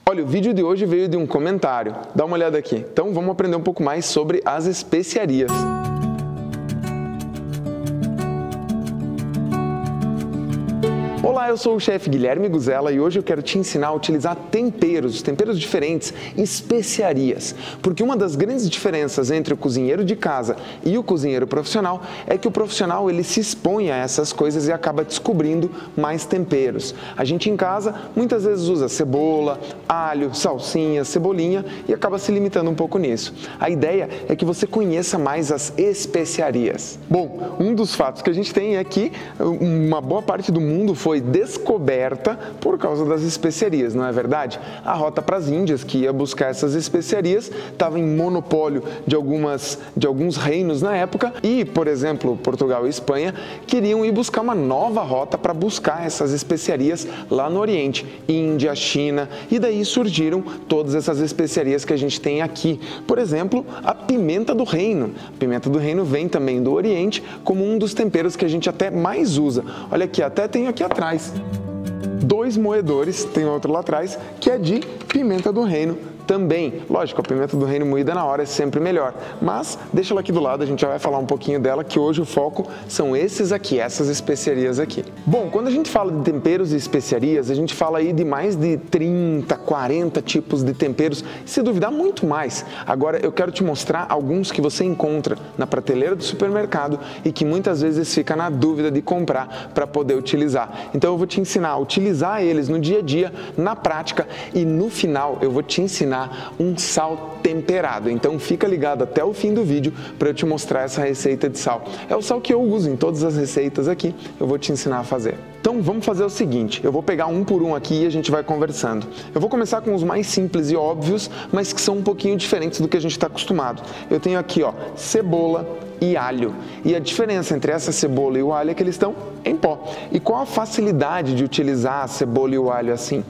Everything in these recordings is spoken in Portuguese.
Olha, o vídeo de hoje veio de um comentário. Dá uma olhada aqui. Então, vamos aprender um pouco mais sobre as especiarias. Olá, eu sou o chefe Guilherme Guzella e hoje eu quero te ensinar a utilizar temperos diferentes, especiarias. Porque uma das grandes diferenças entre o cozinheiro de casa e o cozinheiro profissional é que o profissional ele se expõe a essas coisas e acaba descobrindo mais temperos. A gente em casa muitas vezes usa cebola, alho, salsinha, cebolinha e acaba se limitando um pouco nisso. A ideia é que você conheça mais as especiarias. Bom, um dos fatos que a gente tem é que uma boa parte do mundo foi descoberta por causa das especiarias, não é verdade? A rota para as Índias, que ia buscar essas especiarias, estava em monopólio de alguns reinos na época e, por exemplo, Portugal e Espanha queriam ir buscar uma nova rota para buscar essas especiarias lá no Oriente, Índia, China, e daí surgiram todas essas especiarias que a gente tem aqui. Por exemplo, a pimenta do reino. A pimenta do reino vem também do Oriente como um dos temperos que a gente até mais usa. Olha aqui, até tem aqui atrás 2 moedores, tem outro lá atrás, que é de pimenta do reino também. Lógico, a pimenta do reino moída na hora é sempre melhor, mas deixa ela aqui do lado, a gente já vai falar um pouquinho dela, que hoje o foco são esses aqui, essas especiarias aqui. Bom, quando a gente fala de temperos e especiarias, a gente fala aí de mais de 30, 40 tipos de temperos, se duvidar muito mais. Agora eu quero te mostrar alguns que você encontra na prateleira do supermercado e que muitas vezes fica na dúvida de comprar para poder utilizar. Então eu vou te ensinar a utilizar eles no dia a dia, na prática, e no final eu vou te ensinar um sal temperado. Então fica ligado até o fim do vídeo para eu te mostrar essa receita de sal. É o sal que eu uso em todas as receitas aqui, eu vou te ensinar a fazer. Então vamos fazer o seguinte, eu vou pegar um por um aqui e a gente vai conversando. Eu vou começar com os mais simples e óbvios, mas que são um pouquinho diferentes do que a gente está acostumado. Eu tenho aqui, ó, cebola e alho. E a diferença entre essa cebola e o alho é que eles estão em pó. E qual a facilidade de utilizar a cebola e o alho assim?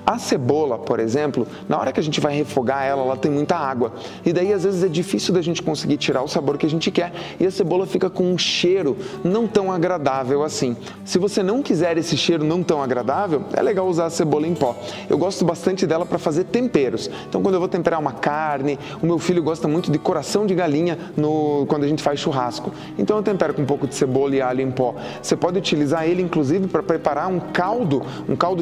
A cebola, por exemplo, na hora que a gente vai refogar ela, ela tem muita água. E daí, às vezes, é difícil da gente conseguir tirar o sabor que a gente quer e a cebola fica com um cheiro não tão agradável assim. Se você não quiser esse cheiro não tão agradável, é legal usar a cebola em pó. Eu gosto bastante dela para fazer temperos. Então, quando eu vou temperar uma carne, o meu filho gosta muito de coração de galinha quando a gente faz churrasco. Então, eu tempero com um pouco de cebola e alho em pó. Você pode utilizar ele, inclusive, para preparar um caldo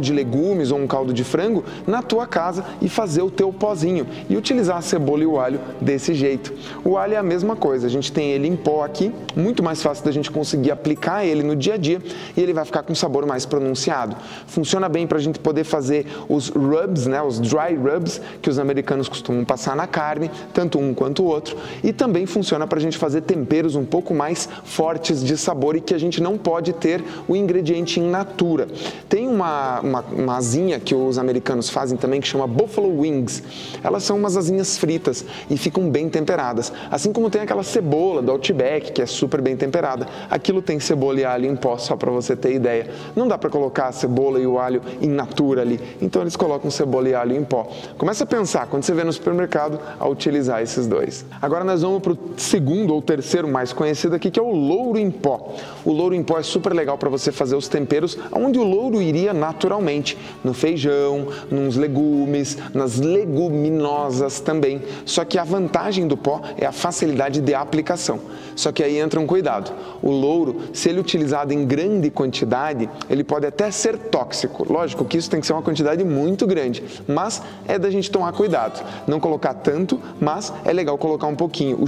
de legumes ou um caldo de frango na tua casa e fazer o teu pozinho e utilizar a cebola e o alho desse jeito. O alho é a mesma coisa, a gente tem ele em pó aqui, muito mais fácil da gente conseguir aplicar ele no dia a dia e ele vai ficar com um sabor mais pronunciado. Funciona bem para a gente poder fazer os rubs, né, os dry rubs que os americanos costumam passar na carne, tanto um quanto o outro, e também funciona para a gente fazer temperos um pouco mais fortes de sabor e que a gente não pode ter o ingrediente in natura. Tem uma asinha que os americanos fazem também que chama Buffalo Wings. Elas são umas asinhas fritas e ficam bem temperadas. Assim como tem aquela cebola do Outback que é super bem temperada. Aquilo tem cebola e alho em pó, só para você ter ideia. Não dá para colocar a cebola e o alho in natura ali. Então eles colocam cebola e alho em pó. Começa a pensar, quando você vê no supermercado, a utilizar esses dois. Agora nós vamos para o segundo ou terceiro mais conhecido aqui, que é o louro em pó. O louro em pó é super legal para você fazer os temperos onde o louro iria naturalmente. No feijão, nos legumes, nas leguminosas também. Só que a vantagem do pó é a facilidade de aplicação. Só que aí entra um cuidado. O louro, se ele utilizado em grande quantidade, ele pode até ser tóxico. Lógico que isso tem que ser uma quantidade muito grande, mas é da gente tomar cuidado. Não colocar tanto, mas é legal colocar um pouquinho. O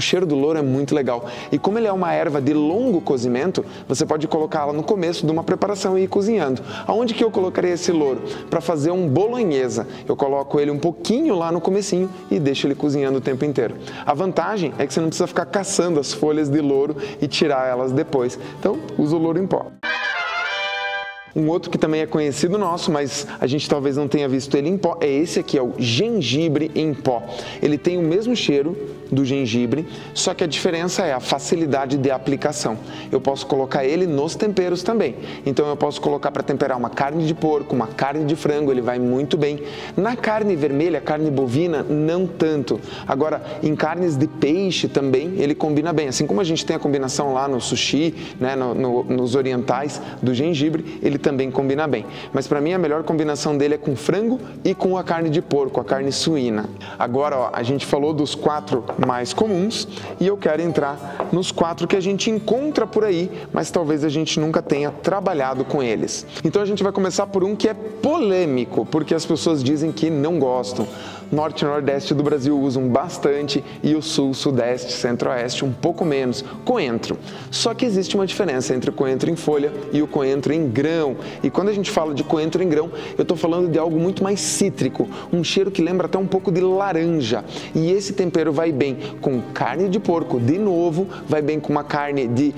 cheiro do louro é muito legal. E como ele é uma erva de longo cozimento, você pode colocá-la no começo de uma preparação e ir cozinhando. Aonde que eu colocaria esse louro? Para fazer um bolonhesa. Eu coloco ele um pouquinho lá no comecinho e deixo ele cozinhando o tempo inteiro. A vantagem é que você não precisa ficar caçando as folhas de louro e tirar elas depois. Então, usa o louro em pó. Um outro que também é conhecido nosso, mas a gente talvez não tenha visto ele em pó, é esse aqui, é o gengibre em pó. Ele tem o mesmo cheiro do gengibre, só que a diferença é a facilidade de aplicação. Eu posso colocar ele nos temperos também. Então eu posso colocar para temperar uma carne de porco, uma carne de frango, ele vai muito bem. Na carne vermelha, carne bovina, não tanto. Agora, em carnes de peixe também, ele combina bem. Assim como a gente tem a combinação lá no sushi, né, nos orientais do gengibre, ele também combina bem. Mas para mim a melhor combinação dele é com frango e com a carne de porco, a carne suína. Agora, ó, a gente falou dos 4 mais comuns e eu quero entrar nos 4 que a gente encontra por aí, mas talvez a gente nunca tenha trabalhado com eles. Então a gente vai começar por um que é polêmico, porque as pessoas dizem que não gostam. Norte e Nordeste do Brasil usam bastante e o Sul, Sudeste, Centro-Oeste um pouco menos. Coentro. Só que existe uma diferença entre o coentro em folha e o coentro em grão. E quando a gente fala de coentro em grão, eu estou falando de algo muito mais cítrico, um cheiro que lembra até um pouco de laranja. E esse tempero vai bem com carne de porco, de novo, vai bem com uma carne de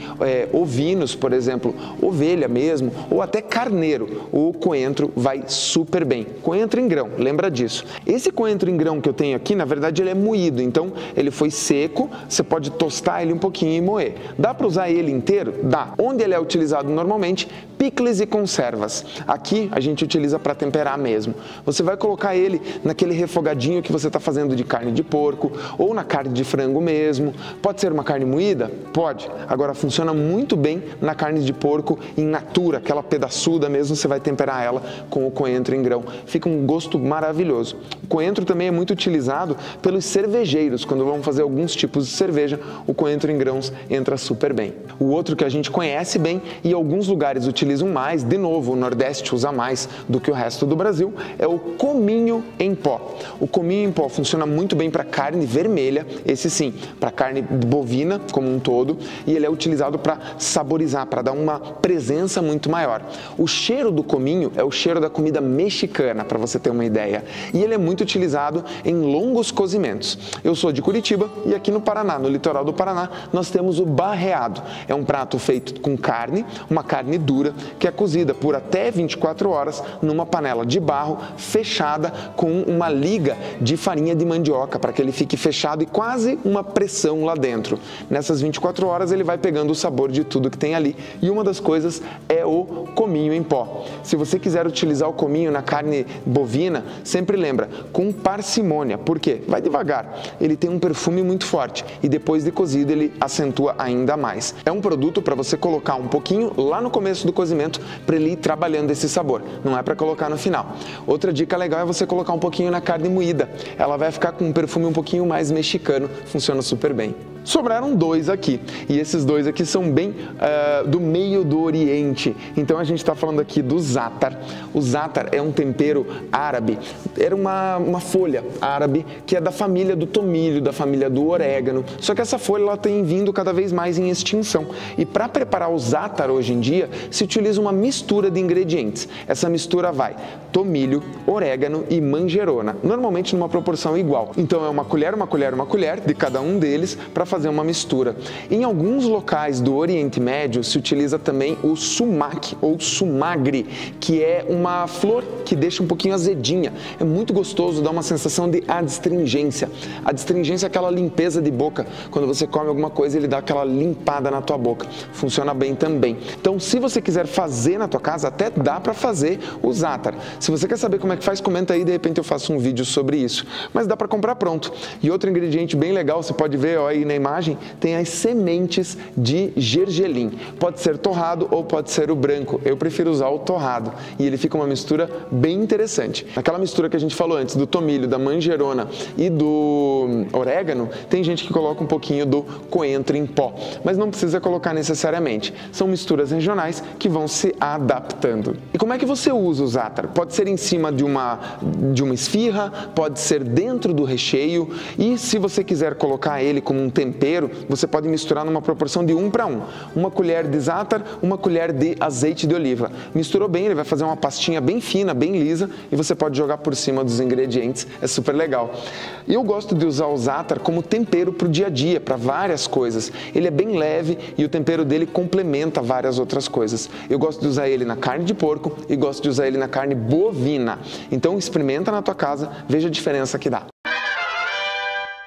ovinos, por exemplo, ovelha mesmo, ou até carneiro. O coentro vai super bem. Coentro em grão, lembra disso. Esse coentro em grão que eu tenho aqui, na verdade ele é moído, então ele foi seco, você pode tostar ele um pouquinho e moer. Dá para usar ele inteiro? Dá. Onde ele é utilizado normalmente? Picles e conservas. Aqui a gente utiliza para temperar mesmo. Você vai colocar ele naquele refogadinho que você está fazendo de carne de porco ou na carne de frango mesmo. Pode ser uma carne moída? Pode. Agora funciona muito bem na carne de porco in natura, aquela pedaçuda mesmo, você vai temperar ela com o coentro em grão. Fica um gosto maravilhoso. O coentro também é muito utilizado pelos cervejeiros. Quando vão fazer alguns tipos de cerveja, o coentro em grãos entra super bem. O outro que a gente conhece bem e alguns lugares utilizam mais, de novo, o Nordeste usa mais do que o resto do Brasil, é o cominho em pó. O cominho em pó funciona muito bem para carne vermelha, esse sim, para carne bovina como um todo, e ele é utilizado para saborizar, para dar uma presença muito maior. O cheiro do cominho é o cheiro da comida mexicana, para você ter uma ideia, e ele é muito utilizado em longos cozimentos. Eu sou de Curitiba e aqui no Paraná, no litoral do Paraná, nós temos o barreado. É um prato feito com carne, uma carne dura, que é cozida por até 24 horas numa panela de barro fechada com uma liga de farinha de mandioca para que ele fique fechado e quase uma pressão lá dentro. Nessas 24 horas ele vai pegando o sabor de tudo que tem ali e uma das coisas é o cominho em pó. Se você quiser utilizar o cominho na carne bovina, sempre lembra, com parcimônia. Por quê? Vai devagar. Ele tem um perfume muito forte e depois de cozido ele acentua ainda mais. É um produto para você colocar um pouquinho lá no começo do cozimento para ele ir trabalhando esse sabor. Não é para colocar no final. Outra dica legal é você colocar um pouquinho na carne moída. Ela vai ficar com um perfume um pouquinho mais mexicano. Funciona super bem. Sobraram 2 aqui, e esses 2 aqui são bem do meio do Oriente. Então a gente está falando aqui do za'atar. O za'atar é um tempero árabe, era uma folha árabe que é da família do tomilho, da família do orégano. Só que essa folha ela tem vindo cada vez mais em extinção. E para preparar o za'atar hoje em dia, se utiliza uma mistura de ingredientes. Essa mistura vai tomilho, orégano e manjerona, normalmente numa proporção igual. Então é uma colher de cada um deles para fazer uma mistura. Em alguns locais do Oriente Médio se utiliza também o sumac ou sumagre, que é uma flor que deixa um pouquinho azedinha. É muito gostoso, dá uma sensação de adstringência. Adstringência é aquela limpeza de boca. Quando você come alguma coisa, ele dá aquela limpada na tua boca. Funciona bem também. Então, se você quiser fazer na tua casa, até dá para fazer o za'atar. Se você quer saber como é que faz, comenta aí, de repente eu faço um vídeo sobre isso. Mas dá para comprar pronto. E outro ingrediente bem legal, você pode ver ó, aí na imagem, tem as sementes de gergelim. Pode ser torrado ou pode ser o branco. Eu prefiro usar o torrado e ele fica uma mistura bem interessante. Aquela mistura que a gente falou antes do tomilho, da manjerona e do orégano, tem gente que coloca um pouquinho do coentro em pó, mas não precisa colocar necessariamente. São misturas regionais que vão se adaptando. E como é que você usa o za'atar? Pode ser em cima de uma esfirra, pode ser dentro do recheio e se você quiser colocar ele como um tempero, você pode misturar numa proporção de 1 para 1. Uma colher de za'atar, uma colher de azeite de oliva. Misturou bem, ele vai fazer uma pastinha bem fina, bem lisa e você pode jogar por cima dos ingredientes. É super legal. E eu gosto de usar o za'atar como tempero para o dia a dia, para várias coisas. Ele é bem leve e o tempero dele complementa várias outras coisas. Eu gosto de usar ele na carne de porco e gosto de usar ele na carne bovina. Então experimenta na tua casa, veja a diferença que dá.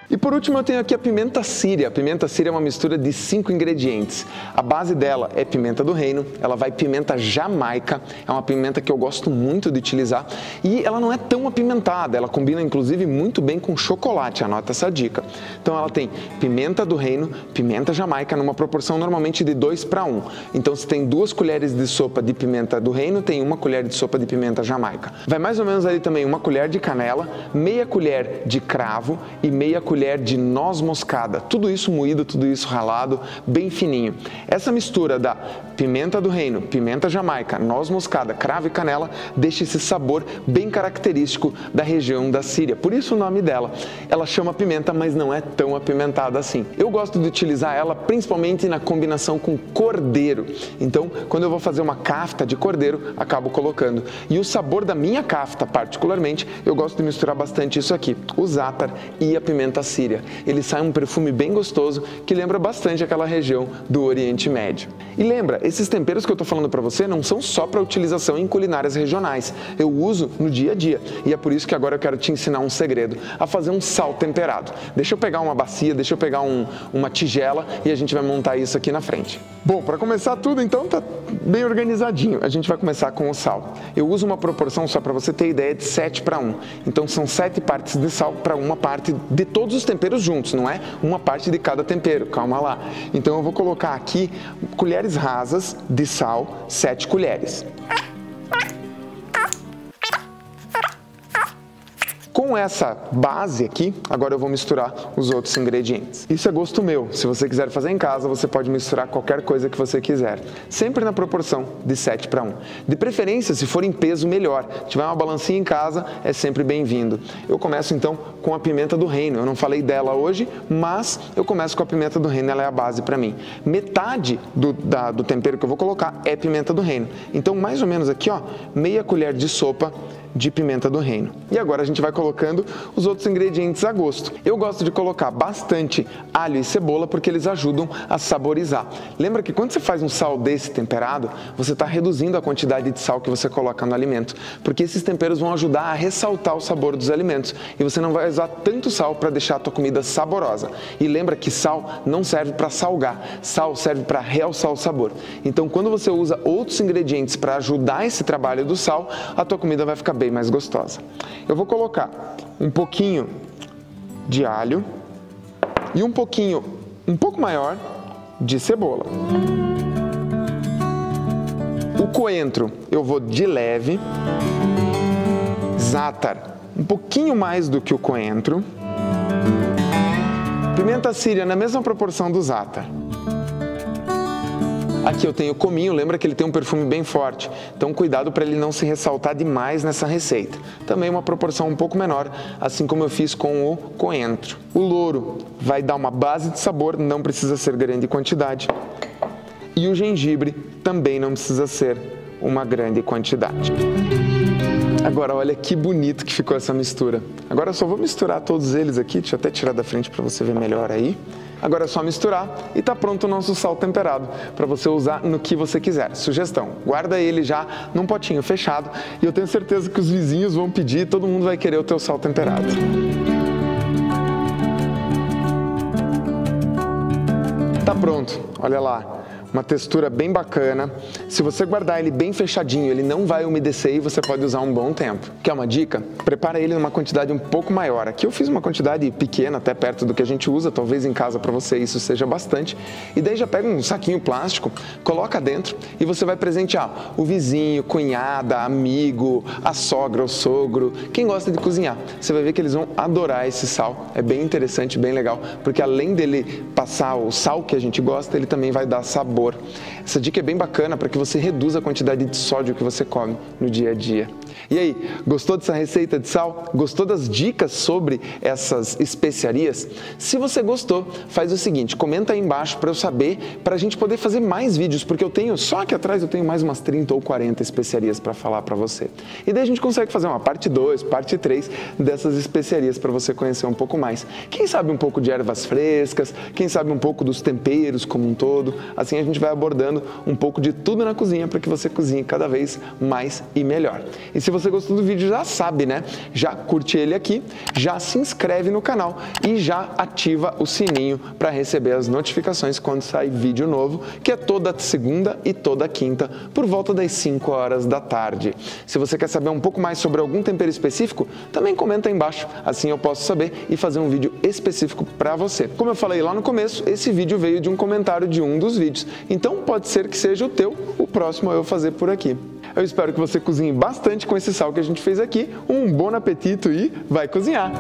E por último eu tenho aqui a pimenta síria. A pimenta síria é uma mistura de 5 ingredientes. A base dela é pimenta do reino, ela vai pimenta jamaica, é uma pimenta que eu gosto muito de utilizar e ela não é tão apimentada, ela combina inclusive muito bem com chocolate, anota essa dica. Então ela tem pimenta do reino, pimenta jamaica numa proporção normalmente de 2:1. Então se tem 2 colheres de sopa de pimenta do reino, tem 1 colher de sopa de pimenta jamaica. Vai mais ou menos ali também 1 colher de canela, meia colher de cravo e meia colher de noz moscada, tudo isso moído, tudo isso ralado, bem fininho. Essa mistura da pimenta do reino, pimenta jamaica, noz moscada, cravo e canela deixa esse sabor bem característico da região da Síria, por isso o nome dela. Ela chama pimenta, mas não é tão apimentada assim. Eu gosto de utilizar ela principalmente na combinação com cordeiro, então quando eu vou fazer uma kafta de cordeiro, acabo colocando. E o sabor da minha kafta, particularmente, eu gosto de misturar bastante isso aqui, o zátar e a pimenta síria. Ele sai um perfume bem gostoso que lembra bastante aquela região do Oriente Médio. E lembra, esses temperos que eu estou falando para você não são só para utilização em culinárias regionais. Eu uso no dia a dia e é por isso que agora eu quero te ensinar um segredo, a fazer um sal temperado. Deixa eu pegar uma bacia, deixa eu pegar uma tigela e a gente vai montar isso aqui na frente. Bom, para começar tudo então tá bem organizadinho. A gente vai começar com o sal. Eu uso uma proporção, só para você ter ideia, de 7:1. Então são 7 partes de sal para 1 parte de todos os temperos juntos, não é uma parte de cada tempero, calma lá. Então eu vou colocar aqui colheres rasas de sal, 7 colheres. Com essa base aqui, agora eu vou misturar os outros ingredientes. Isso é gosto meu. Se você quiser fazer em casa, você pode misturar qualquer coisa que você quiser. Sempre na proporção de 7:1. De preferência, se for em peso, melhor. Se tiver uma balancinha em casa, é sempre bem-vindo. Eu começo então com a pimenta do reino. Eu não falei dela hoje, mas eu começo com a pimenta do reino, ela é a base para mim. Metade do tempero que eu vou colocar é pimenta do reino. Então, mais ou menos aqui, ó, meia colher de sopa de pimenta do reino. E agora a gente vai colocando os outros ingredientes a gosto. Eu gosto de colocar bastante alho e cebola porque eles ajudam a saborizar. Lembra que quando você faz um sal desse temperado, você está reduzindo a quantidade de sal que você coloca no alimento, porque esses temperos vão ajudar a ressaltar o sabor dos alimentos e você não vai usar tanto sal para deixar a tua comida saborosa. E lembra que sal não serve para salgar, sal serve para realçar o sabor. Então quando você usa outros ingredientes para ajudar esse trabalho do sal, a tua comida vai ficar bem mais gostosa. Eu vou colocar um pouquinho de alho e um pouco maior de cebola. O coentro eu vou de leve, zátar um pouquinho mais do que o coentro, pimenta síria na mesma proporção do zátar. Aqui eu tenho o cominho, lembra que ele tem um perfume bem forte, então cuidado para ele não se ressaltar demais nessa receita. Também uma proporção um pouco menor, assim como eu fiz com o coentro. O louro vai dar uma base de sabor, não precisa ser grande quantidade. E o gengibre também não precisa ser uma grande quantidade. Agora olha que bonito que ficou essa mistura. Agora eu só vou misturar todos eles aqui, deixa eu até tirar da frente para você ver melhor aí. Agora é só misturar e está pronto o nosso sal temperado para você usar no que você quiser. Sugestão, guarda ele já num potinho fechado e eu tenho certeza que os vizinhos vão pedir e todo mundo vai querer o teu sal temperado. Tá pronto, olha lá. Uma textura bem bacana. Se você guardar ele bem fechadinho, ele não vai umedecer e você pode usar um bom tempo. Quer uma dica? Prepara ele numa quantidade um pouco maior. Aqui eu fiz uma quantidade pequena, até perto do que a gente usa, talvez em casa para você isso seja bastante. E daí já pega um saquinho plástico, coloca dentro e você vai presentear o vizinho, cunhada, amigo, a sogra, o sogro, quem gosta de cozinhar. Você vai ver que eles vão adorar esse sal. É bem interessante, bem legal, porque além dele passar o sal que a gente gosta, ele também vai dar sabor. Essa dica é bem bacana para que você reduza a quantidade de sódio que você come no dia a dia. E aí, gostou dessa receita de sal? Gostou das dicas sobre essas especiarias? Se você gostou, faz o seguinte, comenta aí embaixo para eu saber, para a gente poder fazer mais vídeos, porque eu tenho, só aqui atrás eu tenho mais umas 30 ou 40 especiarias para falar para você. E daí a gente consegue fazer uma parte 2, parte 3 dessas especiarias para você conhecer um pouco mais. Quem sabe um pouco de ervas frescas, quem sabe um pouco dos temperos como um todo, assim a gente vai abordando um pouco de tudo na cozinha para que você cozinhe cada vez mais e melhor. E se você gostou do vídeo já sabe, né? Já curte ele aqui, já se inscreve no canal e já ativa o sininho para receber as notificações quando sair vídeo novo, que é toda segunda e toda quinta, por volta das 5 horas da tarde. Se você quer saber um pouco mais sobre algum tempero específico, também comenta aí embaixo, assim eu posso saber e fazer um vídeo específico para você. Como eu falei lá no começo, esse vídeo veio de um comentário de um dos vídeos, então pode ser que seja o teu, o próximo eu fazer por aqui. Eu espero que você cozinhe bastante com esse sal que a gente fez aqui. Um bom apetite e vai cozinhar!